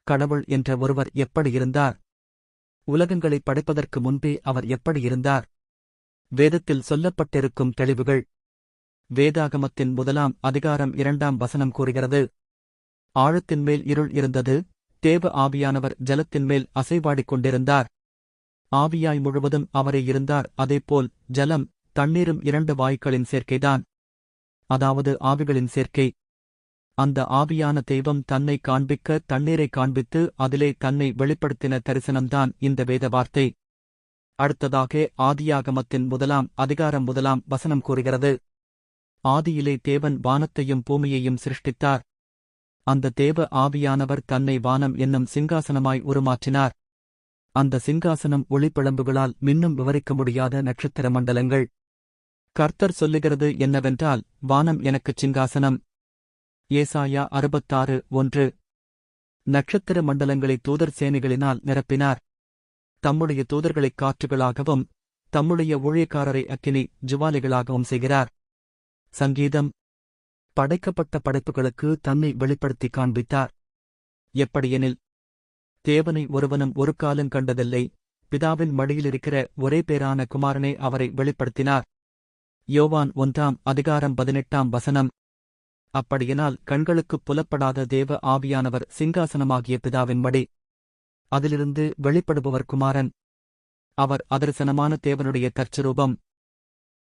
கடவுள் என்ற ஒருவர் எப்படி இருந்தார்? உலகங்களை படைப்பதற்கு முன்பே அவர் எப்படி இருந்தார்? வேதத்தில் சொல்லப்பட்டிருக்கும் தெளிவுகள். வேதாகமத்தின் 1ஆம் அதிகாரம் 2ஆம் வசனம் கூறுகிறது, ஆழத்தின் மேல் இருள் இருந்தது, தேவ ஆவியானவர் ஜலத்தின் மேல் அசைவாடிக் கொண்டிருந்தார். ஆவியாய் முழுவதும் அவரே இருந்தார். அதேபோல் ஜலம், தண்ணீரும் 2 வாயுக்களின் சேர்க்கைதான். அதாவது ஆவிகளின் சேர்க்கை. அந்த ஆவியான தெய்வம் தன்னை காண்பிக்க தண்ணீரை காண்பித்து அதிலே தன்னை வெளிப்படுத்தின தரிசனம்தான் இந்த வேத வார்த்தை. அடுத்ததாக ஆதியாகமத்தின் 1ஆம் அதிகாரம் 1ஆம் வசனம் கூறுகிறது, ஆதியிலே தேவன் வானத்தையும் பூமியையும் சிருஷ்டித்தார். அந்த தேவ ஆவியானவர் தன்னை வானம் என்னும் சிங்காசனமாய் உருமாற்றினார். அந்த சிங்காசனம் ஒளிப்பிழம்புகளால் மின்னும் விவரிக்க முடியாத நட்சத்திர மண்டலங்கள். கர்த்தர் சொல்லுகிறது என்னவென்றால், வானம் எனக்குச் சிங்காசனம். ஏசாயா 66:1. நட்சத்திர மண்டலங்களை தூதர் சேனைகளினால் நிரப்பினார். தம்முடைய தூதர்களைக் காற்றுகளாகவும் தம்முடைய ஊழியக்காரரை அக்கினி ஜுவாலிகளாகவும் செய்கிறார். சங்கீதம், படைக்கப்பட்ட படைப்புகளுக்கு தன்னை வெளிப்படுத்தி காண்பித்தார். எப்படியெனில், தேவனை ஒருவனும் ஒரு காலம் கண்டதில்லை, பிதாவின் மடியிலிருக்கிற ஒரே பேரான குமாரனே அவரை வெளிப்படுத்தினார். யோவான் 1ஆம் அதிகாரம் 18ஆம் வசனம். அப்படியினால் கண்களுக்குப் புலப்படாத தேவ ஆவியானவர் சிங்காசனமாகிய பிதாவின் மடி. அதிலிருந்து வெளிப்படுபவர் குமாரன். அவர் அதர்சனமான தேவனுடைய தற்சரூபம்.